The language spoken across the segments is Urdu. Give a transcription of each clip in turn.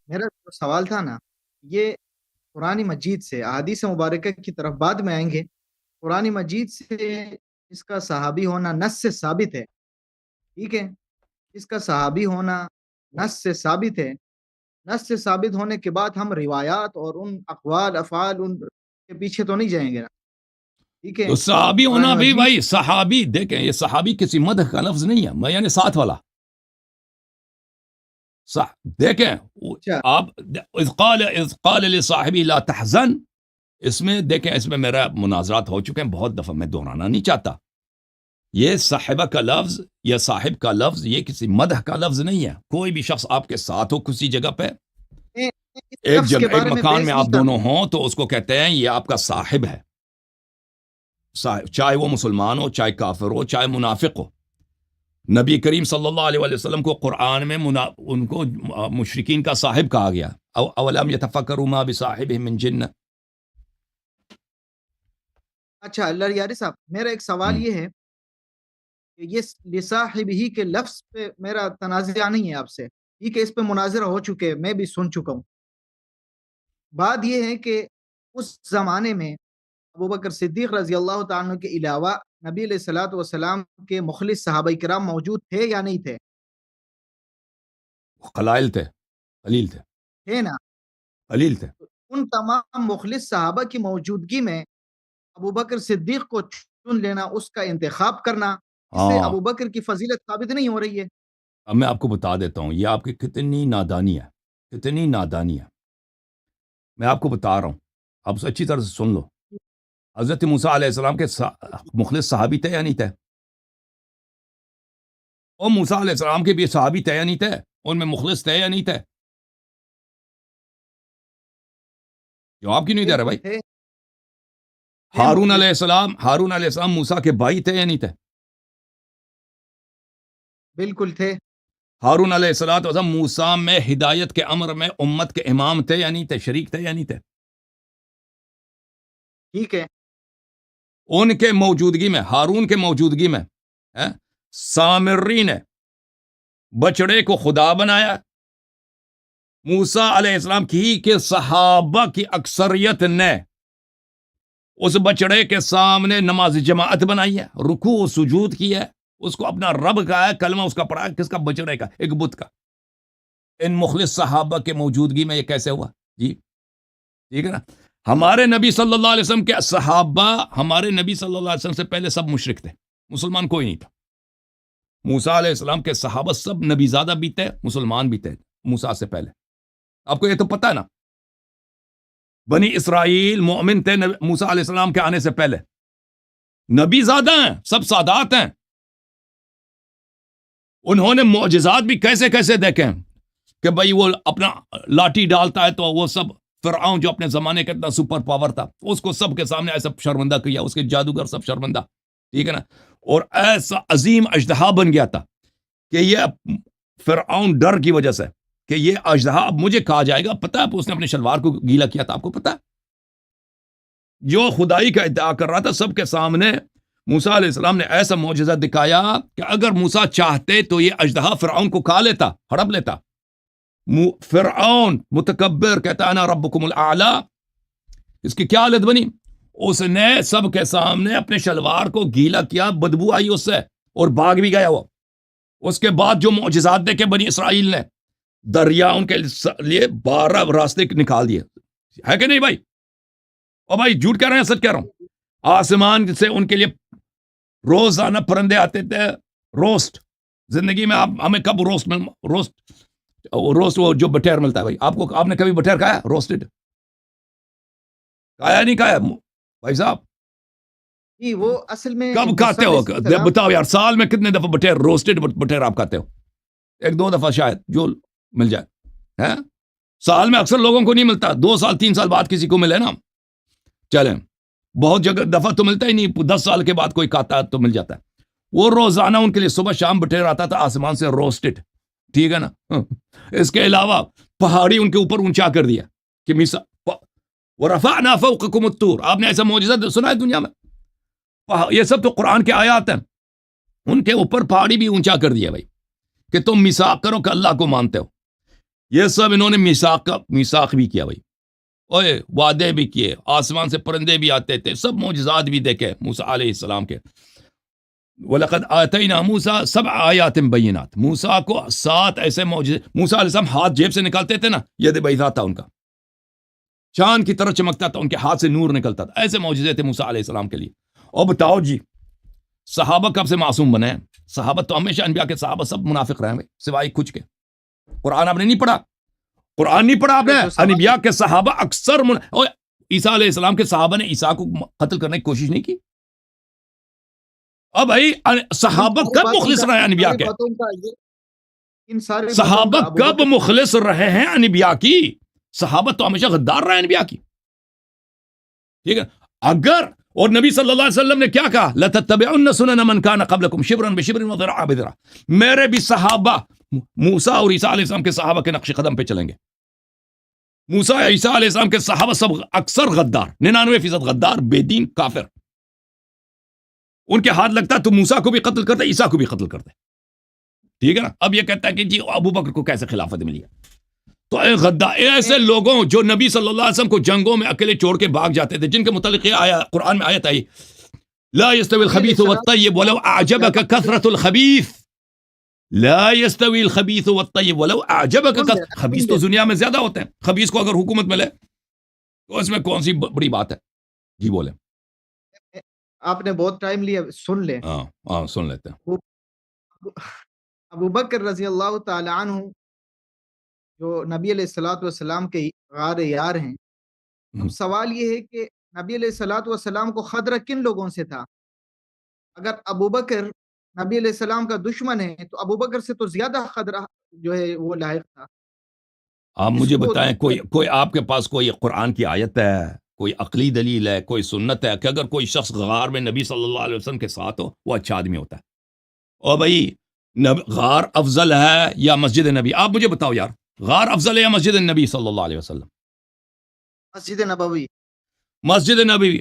میرا جو سوال تھا نا، یہ قرآن مجید سے احادیث مبارکہ کی طرف بعد میں آئیں گے۔ قرآن مجید سے اس کا صحابی ہونا نص سے ثابت ہے، ٹھیک ہے؟ اس کا صحابی ہونا نص سے ثابت ہے۔ نص سے ثابت ہونے کے بعد ہم روایات اور ان اقوال افعال ان کے پیچھے تو نہیں جائیں گے نا، ٹھیک ہے؟ تو صحابی قرآن ہونا بھی مجید بھائی، صحابی دیکھیں، یہ صحابی کسی مدح کا لفظ نہیں ہے، میں یعنی ساتھ والا صح دیکھیں اچھا آپ، اذ قال لصاحبی لا تحزن، اس میں دیکھیں، اس میں میرا مناظرات ہو چکے ہیں بہت دفعہ، میں دہرانا نہیں چاہتا۔ یہ صاحبہ کا لفظ یا صاحب کا لفظ یہ کسی مدح کا لفظ نہیں ہے۔ کوئی بھی شخص آپ کے ساتھ ہو کسی جگہ پہ، میں اس ایک لفظ کے جگہ ایک بارے میں مکان میں بحث آپ نہیں کر رہا دونوں ہوں۔ ہوں تو اس کو کہتے ہیں یہ آپ کا صاحب ہے، چاہے وہ مسلمان ہو، چاہے کافر ہو، چاہے منافق ہو۔ نبی کریم صلی اللہ علیہ وسلم کو قرآن میں ان کو مشرکین کا صاحب کہا گیا، اولم یتفکروا ما بصاحبہم من جنہ۔ اچھا اللہ یاری صاحب، میرا ایک سوال یہ ہے کہ یہ لصاحب ہی کے لفظ پہ میرا تنازع نہیں ہے آپ سے، ٹھیک ہے؟ اس پہ مناظرہ ہو چکے، میں بھی سن چکا ہوں۔ بات یہ ہے کہ اس زمانے میں ابوبکر صدیق رضی اللہ تعالیٰ عنہ کے علاوہ نبی علیہ الصلوۃ والسلام کے مخلص صحابہ کرام موجود تھے یا نہیں تھے؟ قلائل تھے، قلیل تھے، تھے نا؟ قلیل تھے۔ تو ان تمام مخلص صحابہ کی موجودگی میں ابوبکر صدیق کو چن لینا، اس کا انتخاب کرنا، اس سے ہاں، ابوبکر کی فضیلت ثابت نہیں ہو رہی ہے؟ اب میں آپ کو بتا دیتا ہوں یہ آپ کی کتنی نادانی ہے، کتنی نادانی ہے۔ میں آپ کو بتا رہا ہوں، آپ اچھی طرح سے سن لو۔ حضرت موسیٰ علیہ السلام کے مخلص صحابی تھے یا نہیں تھے؟ اور موسیٰ علیہ السلام کے بھی صحابی تھے یا نہیں تھے؟ ان میں مخلص تھے یا نہیں تھے؟ جواب کیوں نہیں دے رہے بالکل بھائی؟ تھے، تھے ہارون علیہ مخلص، السلام، ہارون علیہ السلام موسیٰ کے بھائی تھے یا نہیں تھے؟ بالکل تھے، ہارون علیہ السلام موسیٰ میں ہدایت کے امر میں امت کے امام تھے یا نہیں تھے؟ شریک تھے یا نہیں تھے؟ ٹھیک ہے؟ ان کے موجودگی میں، ہارون کے موجودگی میں سامری نے بچڑے کو خدا بنایا۔ موسیٰ علیہ السلام کی کہ صحابہ کی اکثریت نے اس بچڑے کے سامنے نماز جماعت بنائی ہے، رکوع و سجود کیا ہے، اس کو اپنا رب کہا ہے، کلمہ اس کا پڑھا ہے، کس کا؟ بچڑے کا، ایک بت کا۔ ان مخلص صحابہ کے موجودگی میں یہ کیسے ہوا؟ جی ٹھیک ہے نا؟ ہمارے نبی صلی اللہ علیہ وسلم کے صحابہ، ہمارے نبی صلی اللہ علیہ وسلم سے پہلے سب مشرک تھے، مسلمان کوئی نہیں تھا۔ موسیٰ علیہ السلام کے صحابہ سب نبی زادہ بھی تھے، مسلمان بھی تھے موسیٰ سے پہلے۔ آپ کو یہ تو پتہ ہے نا، بنی اسرائیل مومن تھے موسیٰ علیہ السلام کے آنے سے پہلے، نبی زادہ ہیں، سب سادات ہیں۔ انہوں نے معجزات بھی کیسے کیسے دیکھے ہیں کہ بھئی وہ اپنا لاٹھی ڈالتا ہے تو وہ سب، فرعون جو اپنے زمانے کا اتنا سپر پاور تھا، اس کو سب کے سامنے ایسا شرمندہ کیا، اس کے جادوگر سب شرمندہ، ٹھیک ہے نا؟ اور ایسا عظیم اژدہا بن گیا تھا کہ یہ فرعون ڈر کی وجہ سے کہ یہ اژدہا اب مجھے کھا جائے گا، پتہ ہے اس نے اپنے شلوار کو گیلا کیا تھا، آپ کو پتہ ہے؟ جو خدائی کا ادعا کر رہا تھا سب کے سامنے موسیٰ علیہ السلام نے ایسا معجزہ دکھایا کہ اگر موسیٰ چاہتے تو یہ اژدہا فرعون کو کھا لیتا، ہڑپ لیتا۔ فرعون متکبر کہتا انا ربکم الاعلی، اس کی کیا حالت بنی؟ اس نے سب کے سامنے اپنے شلوار کو گیلا کیا، بدبو آئی اس سے، اور بھاگ بھی گیا وہ۔ اس کے بعد جو معجزات دیکھے بنی اسرائیل نے، دریا ان کے لیے 12 راستے نکال دیے، ہے کہ نہیں بھائی؟ اور بھائی جھوٹ کہہ رہے ہیں سچ کہہ رہا ہوں؟ آسمان سے ان کے لیے روزانہ پرندے آتے تھے، روسٹ۔ زندگی میں آپ ہمیں کب روسٹ وہ جو بٹیر ملتا ہے بھائی، آپ نے کبھی بٹیر کھایا؟ روسٹڈ کھایا نہیں کھایا بھائی صاحب؟ جی وہ اصل میں کب جو کھاتے سر ہو؟ اس کی طرح، بتاؤ یار، سال میں کتنے دفعہ بٹیر، روسٹڈ بٹیر آپ کھاتے ہو؟ 1-2 دفعہ شاید جو مل جائے، سال میں اکثر لوگوں کو نہیں ملتا، 2 سال 3 سال بعد کسی کو ملے نا، چلیں بہت جگہ دفعہ تو ملتا ہی نہیں، 10 سال کے بعد کوئی کھاتا ہے تو مل جاتا ہے۔ وہ روزانہ ان کے لیے صبح شام بٹیر آتا تھا آسمان سے، روسٹڈ، ٹھیک ہے نا؟ اس کے علاوہ پہاڑی ان کے اوپر اونچا کر دیا کہ وَرَفَعْنَا فَوْقَكُمُ الطُّورَ، آپ نے ایسا معجزہ سنا ہے دنیا میں؟ یہ سب تو قرآن کے آیات ہیں، ان کے اوپر پہاڑی بھی اونچا کر دیا بھائی کہ تم میثاق کرو کہ اللہ کو مانتے ہو۔ یہ سب انہوں نے میثاق بھی کیا بھائی، اوے وعدے بھی کیے، آسمان سے پرندے بھی آتے تھے، سب معجزات بھی دیکھے موسیٰ علیہ السلام کے. وَلَقَدْ آتَيْنَا مُوسَىٰ 7 آیات بینات، موسیٰ کو 7 ایسے معجزے. موسیٰ علیہ السلام ہاتھ جیب سے نکالتے تھے نا، ید بیضا تھا ان کا، چاند کی طرح چمکتا تھا، ان کے ہاتھ سے نور نکلتا تھا. ایسے معجزے تھے موسیٰ علیہ السلام کے لیے. اور بتاؤ جی، صحابہ کب سے معصوم بنے ہیں؟ صحابہ تو ہمیشہ، انبیاء کے صحابہ سب منافق رہے ہیں سوائے کچھ کے. قرآن آپ نے نہیں پڑھا؟ قرآن نہیں پڑھا آپ نے؟ انبیاء کے صحابہ اکثر اور عیسیٰ علیہ السلام کے صحابہ نے عیسیٰ کو قتل کرنے کی کوشش نہیں کی. اب بھائی صحابہ کب مخلص رہے ہیں انبیاء کے؟ صحابہ کب مخلص رہے ہیں انبیاء کی؟ صحابہ تو ہمیشہ غدار رہے ہیں انبیاء کی. ٹھیک ہے، اگر اور نبی صلی اللہ علیہ وسلم نے کیا کہا؟ لَتَتَّبِعُنَّ سُنَنَ مَنْ كَانَ قَبْلَكُمْ شِبْرًا بِشِبْرٍ وَذِرَاعًا بِذِرَاعٍ. میرے بھی صحابہ موسیٰ اور عیسیٰ علیہ السلام کے صحابہ کے نقش قدم پہ چلیں گے. موسیٰ عیسیٰ علیہ السلام کے صحابہ سب اکثر غدار، 99% غدار، بے دین، کافر. ان کے ہاتھ لگتا تو موسیٰ کو بھی قتل کرتے، عیسیٰ کو بھی قتل کرتے. ٹھیک ہے نا. اب یہ کہتا ہے کہ جی ابو بکر کو کیسے خلافت ملی ہے؟ تو اے غدار، ایسے لوگوں جو نبی صلی اللہ علیہ وسلم کو جنگوں میں اکیلے چھوڑ کے بھاگ جاتے تھے، جن کے متعلق یہ آیا قرآن میں آیت آئی، لا يستوي الخبيث والطيب ولو اعجبك كثرة الخبيث. لا يستوي الخبيث والطيب ولو اعجبك. خبیث تو دنیا میں زیادہ ہوتے ہیں، خبیث کو اگر حکومت ملے تو اس میں کون سی بڑی بات ہے؟ جی بولیں. آپ نے بہت ٹائم لیا، سن لیں. ہاں سن لیتے ہیں. ابو بکر رضی اللہ تعالی عنہ جو نبی علیہ الصلوۃ والسلام کے غار یار ہیں. اب سوال یہ ہے کہ نبی علیہ الصلوۃ والسلام کو خطرہ کن لوگوں سے تھا؟ اگر ابو بکر نبی علیہ السلام کا دشمن ہے تو ابو بکر سے تو زیادہ خطرہ جو ہے وہ لاحق تھا. آپ مجھے بتائیں، کوئی آپ کے پاس کوئی قرآن کی آیت ہے، کوئی عقلی دلیل ہے، کوئی سنت ہے کہ اگر کوئی شخص غار میں نبی صلی اللہ علیہ وسلم کے ساتھ ہو وہ اچھا آدمی ہوتا ہے؟ اور بھائی غار افضل ہے یا مسجد نبی؟ آپ مجھے بتاؤ یار، غار افضل ہے یا مسجد نبی صلی اللہ علیہ وسلم؟ مسجد نبوی. مسجد نبی.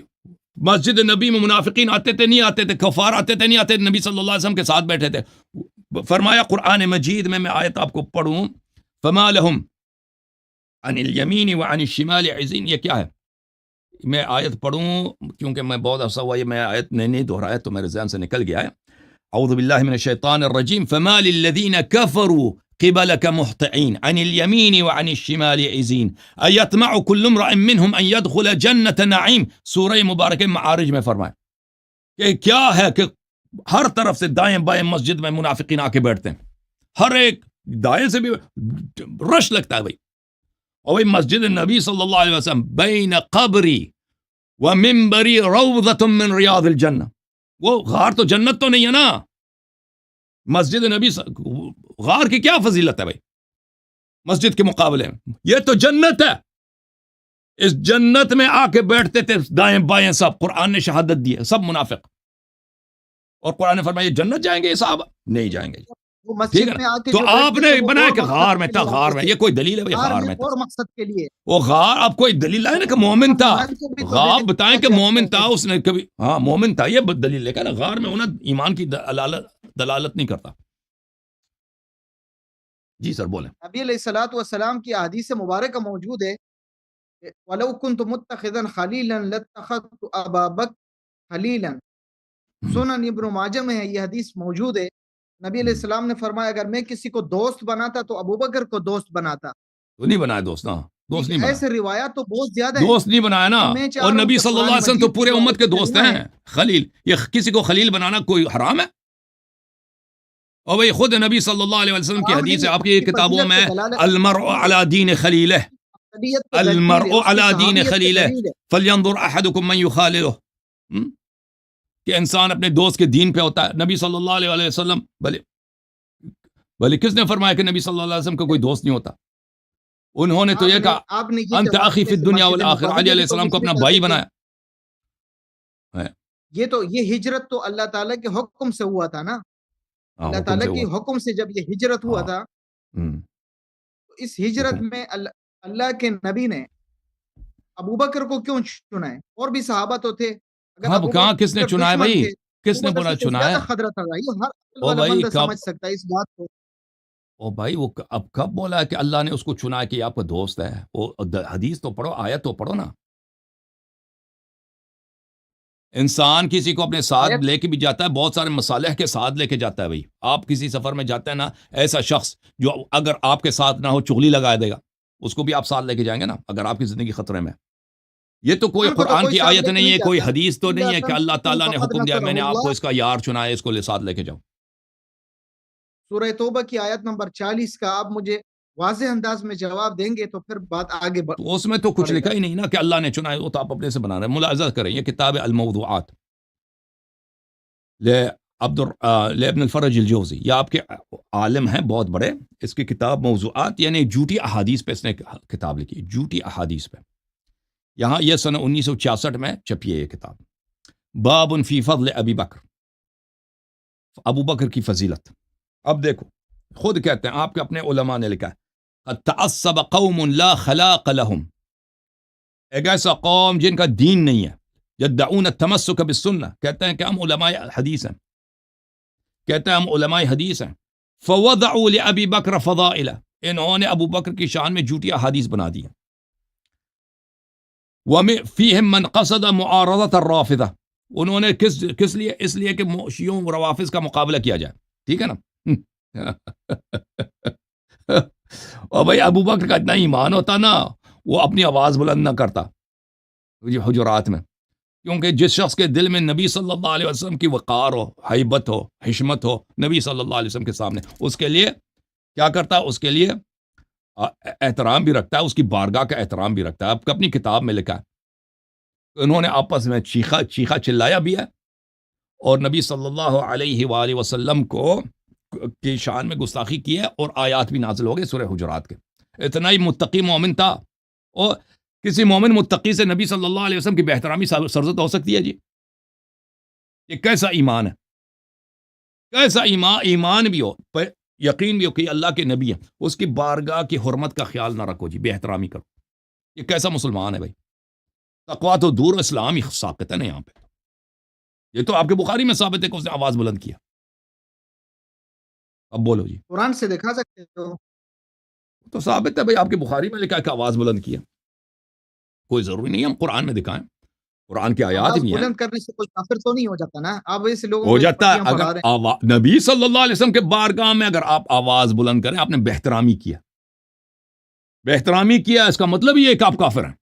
مسجد نبی میں منافقین آتے تھے نہیں آتے تھے، کفار آتے تھے نہیں آتے تھے، نبی صلی اللہ علیہ وسلم کے ساتھ بیٹھے تھے. فرمایا قرآن مجید میں آیت آپ کو پڑھوں، فما لہم عن الیمین وعن الشمال عزین. یہ کیا ہے؟ میں آیت پڑھوں کیونکہ میں بہت عرصہ ہوا یہ میں آیت نہیں دہرایا تو میرے ذہن سے نکل گیا ہے. اعوذ باللہ من الشیطان الرجیم. فما للذین کفروا قبلك مهطعين عن اليمين وعن الشمال عزين أيطمع كل امرئ منهم أن يدخل جنة نعيم. سورہ مبارک معارج میں فرمائے کہ کیا ہے کہ ہر طرف سے دائیں بائیں مسجد میں منافقین آ کے بیٹھتے ہیں، ہر ایک دائیں سے بھی رش لگتا ہے بھائی. اور بھائی مسجد نبی صلی اللہ علیہ وسلم بین قبری و منبری روضۃ من ریاض الجنہ. وہ غار تو جنت تو نہیں ہے نا. مسجد نبی غار کی کیا فضیلت ہے بھائی مسجد کے مقابلے میں؟ یہ تو جنت ہے. اس جنت میں آ کے بیٹھتے تھے دائیں بائیں سب. قرآن نے شہادت دی ہے سب منافق. اور قرآن نے فرمایا جنت جائیں گے یہ صحابہ؟ نہیں جائیں گے. ٹھیک ہے نا. تو آپ نے بنایا کہ غار میں تھا، غار میں. یہ کوئی دلیل ہے بھائی غار میں تھا؟ اور مقصد کے لیے وہ غار اب کوئی دلیل لائے نا کہ مومن تھا. غار بتائیں کہ مومن تھا اس نے کبھی؟ ہاں مومن تھا، یہ دلیل لے کر غار میں ہونا ایمان کی دلالت نہیں کرتا. جی سر بولیں. نبی علیہ الصلوۃ والسلام کی احادیث مبارکہ موجود ہے کہ وَلَوْ كُنْتُ مُتَّخِذًا خَلِيلًا لَاتَّخَذْتُ أَبَا بَكْرٍ خَلِيلًا. سنن ابن ماجہ میں ہے یہ حدیث موجود ہے. نبی علیہ السلام نے فرمایا اگر میں کسی کو دوست بناتا تو ابو بکر کو دوست بناتا. تو نہیں بنایا دوست نا، دوست نہیں بنایا. ایسے روایات تو بہت زیادہ ہیں. دوست نہیں بنایا نا. اور نبی صلی اللہ علیہ وسلم تو پورے امت کے دوست ہیں. خلیل، یہ کسی کو خلیل بنانا کوئی حرام ہے؟ اور بھئی خود نبی صلی اللہ علیہ وسلم کی حدیث ہے آپ کی کتابوں میں، المرء علی دین خلیلہ، المرء علی دین خلیلہ فلینظر احدکم من یخاللہ. کہ انسان اپنے دوست کے دین پہ ہوتا ہے. نبی صلی اللہ علیہ وسلم بھلے کس نے فرمایا کہ نبی صلی اللہ علیہ وسلم کا کوئی دوست نہیں ہوتا؟ انہوں نے تو یہ کہا انت اخی فی الدنیا والآخرہ. علی علیہ السلام کو اپنا بھائی بنایا. یہ ہجرت تو اللہ تعالیٰ کے حکم سے ہوا تھا نا. اللہ تعالیٰ کی حکم سے جب یہ ہجرت ہوا تھا تو اس ہجرت میں اللہ کے نبی نے ابو بکر کو کیوں چنا ہے؟ اور بھی صحابہ تو تھے. کہاں کس نے چنا ہے بھائی؟ کس نے بولا چنا ہے؟ خطرہ تھا. یہ ہر بندہ سمجھ سکتا ہے اس بات کو. اور بھائی وہ اب کب بولا ہے کہ اللہ نے اس کو چنا ہے کہ آپ کا دوست ہے؟ وہ حدیث تو پڑھو، آیت تو پڑھو نا. انسان کسی کو اپنے ساتھ آیت لے کے بھی جاتا ہے، بہت سارے مصالح کے ساتھ لے کے جاتا ہے. بھائی آپ کسی سفر میں جاتے ہیں نا، ایسا شخص جو اگر آپ کے ساتھ نہ ہو چغلی لگا دے گا، اس کو بھی آپ ساتھ لے کے جائیں گے نا اگر آپ کی زندگی خطرے میں. یہ تو کوئی رسول کو تو قرآن کوئی کی ساتھ آیت لے کے نہیں نہیں ہے، کوئی جاتا. حدیث تو نہیں الا ہے کہ اللہ تنصروه تعالیٰ نے فقد حکم دیا میں نصره نے آپ کو اللہ. اس کا یار چنا ہے، اس کو ساتھ لے کے جاؤ. سورہ توبہ کی آیت نمبر 40 کا آپ مجھے واضح انداز میں جواب دیں گے تو پھر بات آگے تو اس میں تو کچھ بڑھے گا. لکھا ہی نہیں نا کہ اللہ نے چنا ہے، وہ تو آپ اپنے سے بنا رہے ہیں. ملاحظہ کریں، یہ کتاب الموضوعات لابن الفرج الجوزی، یہ آپ کے عالم ہیں بہت بڑے. اس کی کتاب موضوعات یعنی جھوٹی احادیث پہ اس نے کتاب لکھی، جھوٹی احادیث پہ. یہاں یہ سن 1966 میں چھپی ہے یہ کتاب. باب فی فضل ابی بکر، ابو بکر کی فضیلت. اب دیکھو، خود کہتے ہیں، آپ کے اپنے علماء نے لکھا ہے، قد تعصب قوم لا خلاق لهم، ایک ایسا قوم جن کا دین نہیں ہے. یدعون التمسک بالسنہ، کہتے ہیں کہ ہم علماء حدیث ہیں، کہتے ہیں ہم علماء حدیث ہیں. فوضعوا لابی بکر فضائل، انہوں نے ابو بکر کی شان میں جھوٹی احادیث بنا دی. وفیہم من قصد معارضۃ الرافضہ، انہوں نے کس لیے؟ اس لیے کہ شیعوں روافض کا مقابلہ کیا جائے. ٹھیک ہے نا. اور بھائی ابو بکر کا اتنا ایمان ہوتا نا، وہ اپنی آواز بلند نہ کرتا حجرات میں، کیونکہ جس شخص کے دل میں نبی صلی اللہ علیہ وسلم کی وقار ہو، ہیبت ہو، حشمت ہو نبی صلی اللہ علیہ وسلم کے سامنے، اس کے لیے کیا کرتا ہے؟ اس کے لیے احترام بھی رکھتا ہے، اس کی بارگاہ کا احترام بھی رکھتا ہے. آپ اپنی کتاب میں لکھا ہے انہوں نے آپس میں چیخا چلایا بھی ہے، اور نبی صلی اللہ علیہ وآلہ وسلم کو کی شان میں گستاخی کی ہے، اور آیات بھی نازل ہو گئے سورہ حجرات کے. اتنا ہی متقی مومن تھا. اور کسی مومن متقی سے نبی صلی اللہ علیہ وسلم کی بہترامی سرزد ہو سکتی ہے جی؟ یہ کیسا ایمان ہے؟ کیسا ایمان بھی ہو، یقین بھی ہو کہ اللہ کے نبی ہیں، اس کی بارگاہ کی حرمت کا خیال نہ رکھو جی، بے احترامی کرو. یہ کیسا مسلمان ہے بھائی؟ تقویٰ تو دور، اسلام ہی ساقط ہے نا یہاں پہ. یہ تو آپ کے بخاری میں ثابت ہے کہ اس نے آواز بلند کیا. اب بولو جی. قرآن سے دکھا سکتے ہو؟ تو ثابت ہے بھائی، آپ کے بخاری میں لکھا ہے کہ آواز بلند کیا. کوئی ضروری نہیں ہم قرآن میں دکھائیں، قرآن کی آیات آواز بھی ہیں. بلند کرنے سے کوئی کافر تو نہیں ہو جاتا نا؟ آپ ایسے لوگوں ہو کو جاتا ہے پٹیاں پڑھا رہے ہیں. اگر نبی صلی اللہ علیہ وسلم کے بارگاہ میں اگر آپ آواز بلند کریں، آپ نے بہترامی کیا. بہترامی کیا، اس کا مطلب یہ ہے کہ آپ کافر ہیں.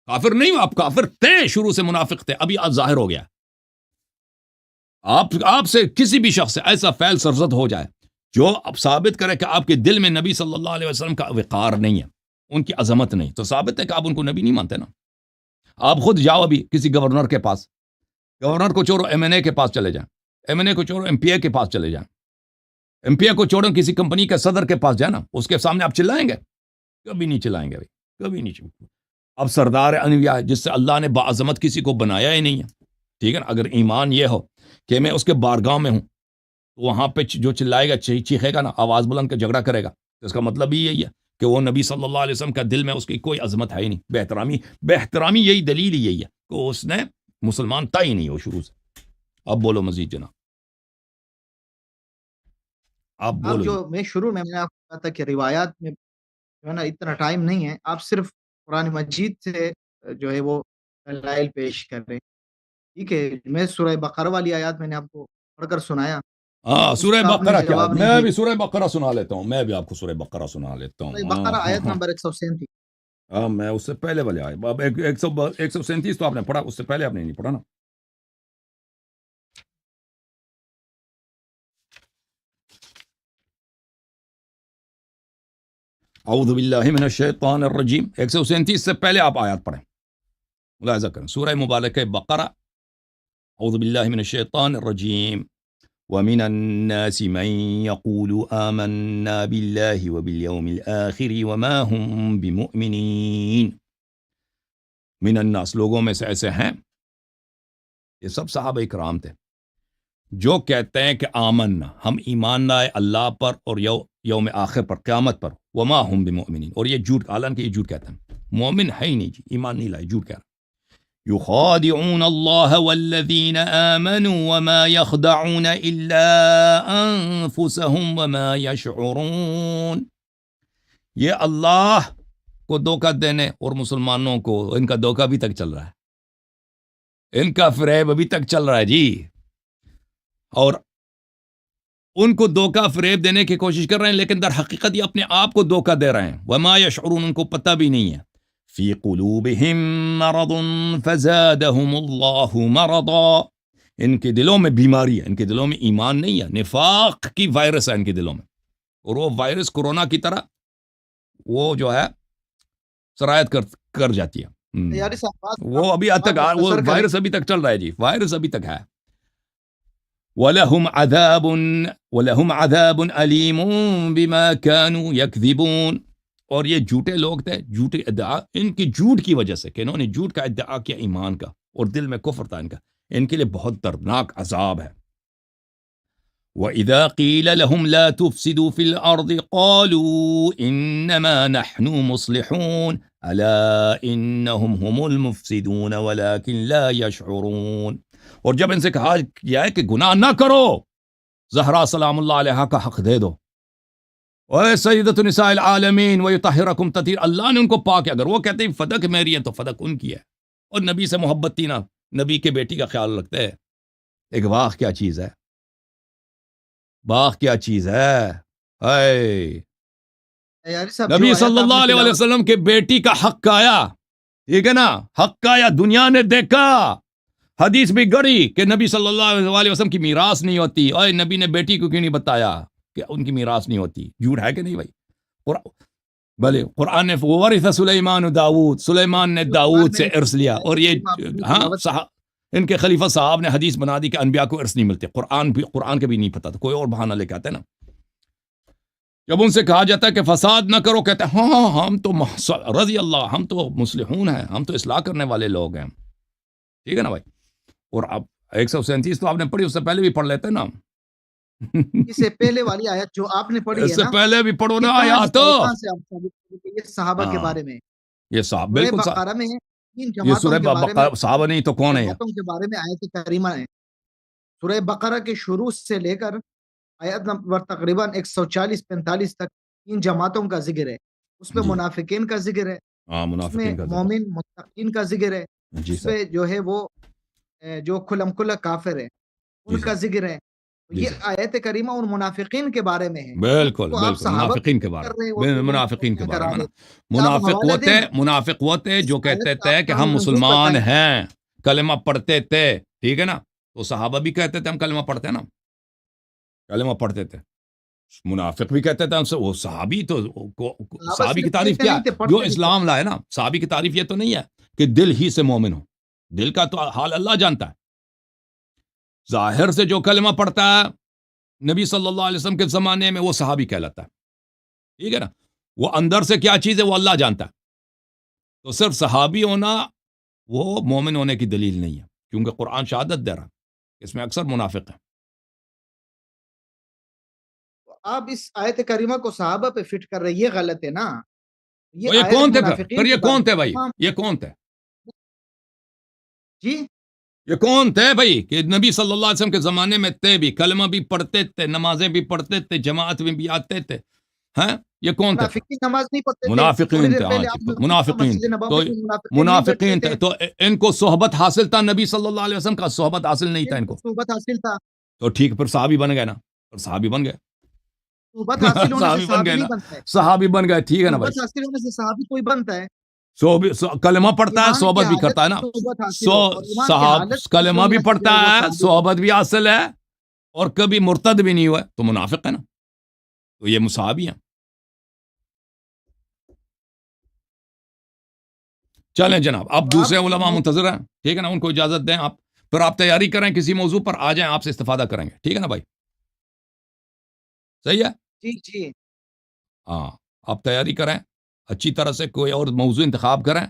کافر نہیں، آپ کافر تھے، شروع سے منافق تھے، ابھی آج ظاہر ہو گیا. آپ سے کسی بھی شخص سے ایسا فعل سرزد ہو جائے جو اب ثابت کرے کہ آپ کے دل میں نبی صلی اللہ علیہ وسلم کا وقار نہیں ہے، ان کی عظمت نہیں، تو ثابت ہے کہ آپ ان کو نبی نہیں مانتے نا. آپ خود جاؤ ابھی کسی گورنر کے پاس، گورنر کو چھوڑو ایم این اے کے پاس چلے جائیں، ایم این اے کو چھوڑو ایم پی اے کے پاس چلے جائیں، ایم پی اے کو چھوڑو کسی کمپنی کے صدر کے پاس جائیں نا، اس کے سامنے آپ چلائیں گے؟ کبھی نہیں چلائیں گے بھائی، کبھی نہیں چلائیں گے. اب سردار انبیاء جس سے اللہ نے باعظمت کسی کو بنایا ہی نہیں ہے، ٹھیک ہے نا. اگر ایمان یہ ہو کہ میں اس کے بارگاہ میں ہوں، تو وہاں پہ جو چلائے گا، چیخے گا نا، آواز بلند کر جھگڑا کرے گا، تو اس کا مطلب ہی یہی ہے کہ وہ نبی صلی اللہ علیہ وسلم کا دل میں اس کی کوئی عظمت ہے ہی نہیں. بہترامی یہی دلیل ہی یہی ہے کہ اس نے مسلمان تھا ہی نہیں ہو شروع سے. اب بولو مزید جناب، آپ آپ بولو جو جی. میں شروع میں نے آپ کو کہا تھا کہ روایات میں جو ہے نا اتنا ٹائم نہیں ہے، آپ صرف قرآن مجید سے جو ہے وہ دلائل پیش کر رہے ہیں. ٹھیک ہے، میں سورہ بقرہ والی آیات میں نے آپ کو پڑھ کر سنایا، ہاں، اس سورہ کا آپ نے بقرہ کیا ہے؟ جواب نہیں میں دیا. بھی سورہ بقرہ سنا لیتا ہوں، میں بھی آپ کو سورہ بقرہ سنا لیتا ہوں. سورہ ہاں بقرہ ہاں آیت ہاں نمبر 137. ہاں، میں اس سے پہلے والے آئے. اب 137 تو آپ نے پڑھا، اس سے پہلے آپ نے نہیں پڑھا نا. اعوذ باللہ من الشیطان الرجیم، 137 سے پہلے آپ آیات پڑھیں. ملاحظہ کریں، سورہ مبارکہ بقرہ. اعوذ باللہ من الشیطان الرجیم. ومن الناس من يقول آمنا بالله وباليوم الآخر وما هم بمؤمنين. من الناس، لوگوں میں سے ایسے ہیں، یہ سب صحابہ اکرام تھے، جو کہتے ہیں کہ آمنا، ہم ایمان لائے اللہ پر اور یوم آخر پر، قیامت پر. وما هم بمؤمنین، اور یہ جھوٹ، حالانکہ یہ جھوٹ کہتے ہیں، مومن ہے ہی نہیں جی، ایمان نہیں لائے، جھوٹ کہہ رہا. يخادعون الله والذين آمنوا وما يخدعون إلا أنفسهم وما يشعرون. یہ اللہ کو دھوکہ دینے اور مسلمانوں کو ان کا دھوکہ ابھی تک چل رہا ہے، ان کا فریب ابھی تک چل رہا ہے جی، اور ان کو دھوکہ فریب دینے کی کوشش کر رہے ہیں، لیکن در حقیقت یہ اپنے آپ کو دھوکہ دے رہے ہیں. وما یشعرون، ان کو پتہ بھی نہیں ہے. فی قلوبہم مرض فزادہم اللہ مرضا، ان کے دلوں میں بیماری ہے، ان کے دلوں میں ایمان نہیں ہے، نفاق کی وائرس ہے ان کے دلوں میں، اور وہ وائرس کورونا کی طرح وہ جو ہے سرایت کر جاتی ہے. یاری صاحب وہ ابھی تک وہ وائرس ابھی تک چل رہا ہے جی، وائرس ابھی تک ہے. وَلَهُمْ عَذَابٌ أَلِيمٌ بِمَا كَانُوا يَكْذِبُونَ. اور یہ جھوٹے لوگ تھے، جھوٹے ادعا، ان کی جھوٹ کی وجہ سے کہ انہوں نے جھوٹ کا ادعا کیا ایمان کا، اور دل میں کفر تھا ان کے لیے بہت دردناک عذاب ہے. وَإِذَا قِيلَ لَهُمْ لَا تُفْسِدُوا فِي الْأَرْضِ قَالُوا إِنَّمَا نَحْنُ مُصْلِحُونَ أَلَا إِنَّهُمْ هُمُ الْمُفْسِدُونَ وَلَكِنْ لَا يَشْعُرُونَ. اور جب ان سے کہا گیا ہے کہ گناہ نہ کرو، زہرا سلام اللہ علیہا کا حق دے دو، اے سیدۃ نساء العالمین ویطہرکم تطہیرا، اللہ نے ان کو پاک کیا. اگر وہ کہتے ہیں فدق میری ہے تو فدق ان کی ہے، اور نبی سے محبت تھی نا، نبی کے بیٹی کا خیال رکھتے ہیں. ایک باغ کیا چیز ہے، باغ کیا چیز ہے. نبی صلی اللہ علیہ وسلم کے بیٹی کا حق آیا، ٹھیک ہے نا، حق آیا، دنیا نے دیکھا، حدیث بھی گڑی کہ نبی صلی اللہ علیہ وسلم کی میراث نہیں ہوتی. اوے نبی نے بیٹی کو کیوں نہیں بتایا کہ ان کی میراث نہیں ہوتی؟ جھوٹ ہے کہ نہیں بھائی؟ بھلے قرآن نے وَوَرِثَ سُلَيْمَانُ داؤد، سلیمان نے داؤد سے ارث لیا، اور یہ ہاں ان کے خلیفہ صاحب نے حدیث بنا دی کہ انبیاء کو ارث نہیں ملتے. قرآن کے بھی نہیں پتا تھا، کوئی اور بہانہ لے کے آتے نا. جب ان سے کہا جاتا ہے کہ فساد نہ کرو، کہتے ہیں ہاں ہم تو رضی اللہ، ہم تو مصلحون ہیں، ہم تو اصلاح کرنے والے لوگ ہیں. ٹھیک ہے نا بھائی؟ اور اب 137 تو آپ نے پڑھی، اس سے پہلے بھی پڑھ لیتے نا، اس سے پہلے والی آیت جو آپ نے پڑھی ہے اس سے نا، پہلے بھی پڑھو نا آیات. یہ صحابہ کے بارے میں، یہ صاحب سورہ بالکل بقرہ میں تین یہ جماعتوں سورہ کے بارے میں، صحابہ نہیں تو کون ہے؟ جماعتوں کے بارے میں آیت کریمہ ہے. سورہ بقرہ کے شروع سے لے کر آیت نمبر تقریباً 140-45 تک تین جماعتوں کا ذکر ہے. اس میں منافقین کا ذکر ہے، اس میں مومن متقین کا ذکر ہے، اس میں جو ہے وہ جو کھلم کھلا کافر ہے ان کا ذکر ہے. یہ آیت کریمہ ان منافقین کے بارے میں ہے. بالکل بالکل منافقین کے بارے میں، منافقین کے بارے میں. منافق وہ تھے جو کہتے تھے کہ ہم مسلمان ہیں، کلمہ پڑھتے تھے، ٹھیک ہے نا. تو صحابہ بھی کہتے تھے ہم کلمہ پڑھتے ہیں نا، کلمہ پڑھتے تھے. منافق بھی کہتے تھے وہ صحابی. تو صحابی کی تعریف کیا ہے؟ جو اسلام لائے نا، صحابی کی تعریف یہ تو نہیں ہے کہ دل ہی سے مومن ہو، دل کا تو حال اللہ جانتا ہے. ظاہر سے جو کلمہ پڑھتا ہے نبی صلی اللہ علیہ وسلم کے زمانے میں وہ صحابی کہلاتا ہے، ٹھیک ہے نا. وہ اندر سے کیا چیز ہے وہ اللہ جانتا ہے. تو صرف صحابی ہونا وہ مومن ہونے کی دلیل نہیں ہے، کیونکہ قرآن شہادت دے رہا ہے اس میں اکثر منافق ہیں. آپ اس آیت کریمہ کو صحابہ پہ فٹ کر رہے، یہ غلط ہے نا. یہ کون تھے پھر؟ یہ کون تھے بھائی؟ یہ کون تھے جی؟ یہ کون تھے بھائی کہ نبی صلی اللہ علیہ وسلم کے زمانے میں تھے بھی، کلمہ بھی پڑھتے تھے، نمازیں بھی پڑھتے تھے، جماعت میں بھی آتے تھے؟ ہیں یہ کون تھے؟ نماز نہیں پڑھتے تھے، منافقین تھے. تو منافقین تھے. تو ان کو صحبت حاصل تھا، نبی صلی اللہ علیہ وسلم کا صحبت حاصل نہیں تھا ان کو. صحبت حاصل تھا تو ٹھیک، پھر صحابی بن گئے نا، پھر صحابی بن گئے، صحابی بن گئے نا، صحابی بن گئے. ٹھیک ہے نا بھائی؟ حاصل ہونے سے صحابی کوئی بنتا ہے؟ کلمہ پڑھتا ہے، صحبت بھی کرتا ہے نا. کلمہ بھی پڑھتا ہے، صحبت بھی حاصل ہے، اور کبھی مرتد بھی نہیں ہوا، تو منافق ہے نا. تو یہ صحابی ہیں. چلیں جناب، اب دوسرے علماء منتظر ہیں، ٹھیک ہے نا، ان کو اجازت دیں. آپ پھر آپ تیاری کریں کسی موضوع پر، آ جائیں، آپ سے استفادہ کریں گے. ٹھیک ہے نا بھائی؟ صحیح ہے؟ جی جی ہاں، آپ تیاری کریں اچھی طرح سے، کوئی اور موضوع انتخاب کریں،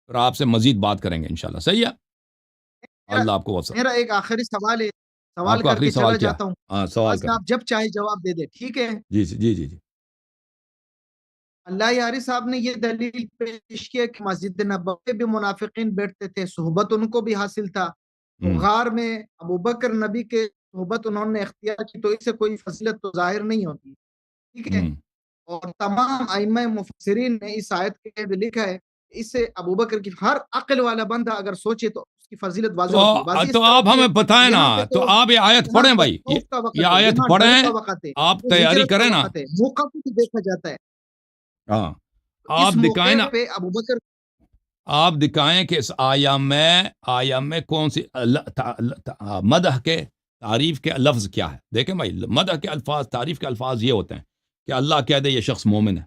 پھر آپ سے مزید بات کریں گے انشاءاللہ. صحیح ہے؟ اللہ آپ کو وفق. میرا ایک آخری سوال ہے، آپ سوال کو کر آخری کے چلا سوال کیا؟ جاتا ہوں. ہاں سوال کریں. آپ جب چاہے جواب دے دے، ٹھیک ہے؟ جی جی جی جی. اللہ یاری صاحب نے یہ دلیل پیش کی کہ مسجد نبوی بھی منافقین بیٹھتے تھے، صحبت ان کو بھی حاصل تھا، تو غار میں ابو بکر نبی کے صحبت انہوں نے اختیار کی، تو اس سے کوئی فضیلت تو ظاہر نہیں ہوتی، ٹھیک ہے۔ اور تمام ائمہ مفسرین نے اس آیت کے لکھا ہے، اس سے ابو بکر کی ہر عقل والا بندہ اگر سوچے تو اس کی فضیلت واضح ہوتی ہے۔ واضح تو اس طرح آپ ہمیں بتائیں نا، یہاں پہ تو آپ یہ آیت پڑھیں بھائی، یہ آیت پڑھیں، آپ تیاری کریں نا، موقع کو دیکھا جاتا ہے، ہاں اس آپ دکھائیں نا، موقع پہ ابو بکر آپ دکھائیں کہ اس آیا میں کون سی مدح کے تعریف کے لفظ کیا ہے۔ دیکھیں بھائی، مدح کے الفاظ، تعریف کے الفاظ یہ ہوتے ہیں کہ اللہ کہہ دے یہ شخص مومن ہے،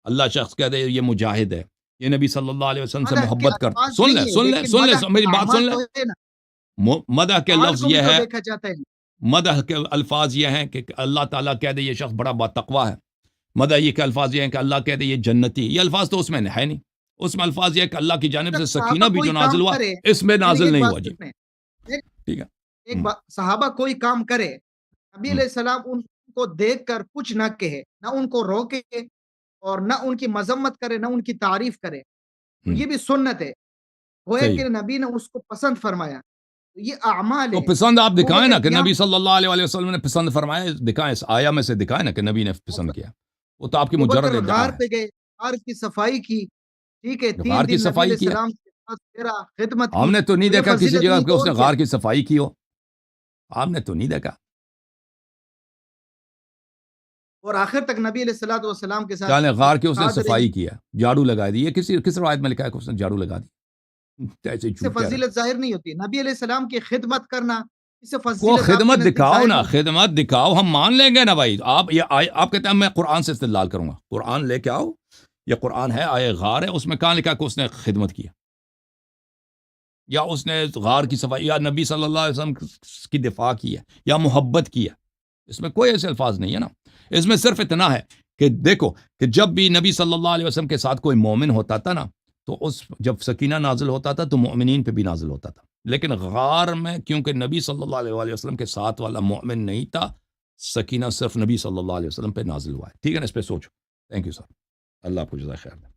اللہ شخص کہہ دے یہ مجاہد ہے، یہ نبی صلی اللہ علیہ وسلم سے مدح کے محبت کرتا۔ الفاظ سن نہیں لیں ہے، سن لیں لیکن سن لیں مدح میری کے بات سن اعمال لیں، تو ہے نا، مدح کے اعمال لفظ کو بھی یہ تو ہے، دیکھا جاتا ہے۔ مدح کے الفاظ یہ ہیں کہ اللہ تعالیٰ کہہ دے یہ شخص بڑا باتقوا ہے، مدح یہ کے الفاظ یہ ہیں کہ اللہ کہہ دے یہ جنتی، یہ الفاظ تو اس میں ہے نہیں، اس میں الفاظ یہ ہے کہ اللہ کی جانب سے سکینہ صحابہ بھی جو کوئی نازل کام ہوا کرے، اس میں نازل ایک نہیں بات ہوا جی، سنیں، ٹھیک ہے۔ ایک بات، صحابہ کوئی کام کرے، نبی علیہ السلام ان کو دیکھ کر کچھ نہ کہے، نہ ان کو روکے اور نہ ان کی مذمت کرے، نہ ان کی تعریف کرے، تو یہ بھی سنت ہے، گویا صحیح، کہ نبی نے اس کو پسند فرمایا، تو یہ اعمال تو ہے۔ پسند آپ ابو دکھائیں نا بکر کہ یہاں نبی صلی اللہ علیہ وسلم نے پسند فرمایا، دکھائیں اس آیا میں سے، دکھائیں نا کہ نبی نے پسند کیا، وہ تو آپ کی ابو مجرد بکر ادعا غار پہ گئے، غار کی صفائی کی، ٹھیک ہے، ہے، غار 3 کی دن نبی صفائی علیہ کیا، السلام کے ساتھ تیرا خدمت ہم کی، نے تو نہیں تو یہ دیکھا کسی فضیلت جگہ نہیں کہ تو اس اور نے کیا؟ غار کی صفائی کی ہو، آپ نے تو نہیں دیکھا۔ اور آخر تک نبی علیہ الصلوۃ والسلام کے ساتھ چلیں، غار کی اس نے ساتھ رہی، صفائی کیا، جھاڑو لگا دی، یہ کس روایت میں لکھا ہے کہ اس نے جھاڑو لگا دی؟ ایسے اس سے جھوٹ کہہ رہے ہیں۔ فضیلت ظاہر نہیں ہوتی، نبی علیہ السلام کی خدمت کرنا، اس سے کو فضیلت آپ کے خدمت نزدیک دکھاؤ ظاہر نا، نہیں ہوتی۔ خدمت دکھاؤ، ہم مان لیں گے نا بھائی۔ آپ کہتے ہیں میں قرآن سے استدلال کروں گا، قرآن لے کے آؤ، یہ قرآن ہے، آئے غار ہے، اس میں کہاں لکھا کہ اس نے خدمت کیا، یا اس نے غار کی صفائی، یا نبی صلی اللہ علیہ وسلم کی دفاع کی ہے، یا محبت کی ہے؟ اس میں کوئی ایسے الفاظ نہیں ہے نا، اس میں صرف اتنا ہے کہ دیکھو کہ جب بھی نبی صلی اللہ علیہ وسلم کے ساتھ کوئی مومن ہوتا تھا نا، تو جب سکینہ نازل ہوتا تھا تو مومنین پہ بھی نازل ہوتا تھا، لیکن غار میں کیونکہ نبی صلی اللہ علیہ وسلم کے ساتھ والا مومن نہیں تھا، سکینہ صرف نبی صلی اللہ علیہ وسلم پہ نازل ہوا ہے۔ ٹھیک ہے نا، اس پہ سوچو۔ تھینک یو سر، اللہ آپ کو جزائے خیر دے۔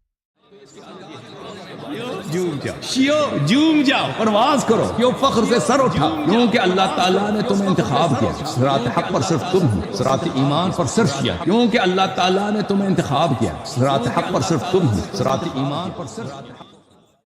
جھوم جاؤ، پرواز کرو، کیوں فخر سے سر اٹھا، کیونکہ اللہ تعالیٰ نے تمہیں انتخاب کیا، صراط حق پر صرف تم ہو، صراط ایمان پر صرف کیا، کیونکہ اللہ تعالیٰ نے تمہیں انتخاب کیا، صراط حق پر صرف تم ہو، صراط ایمان پر صرف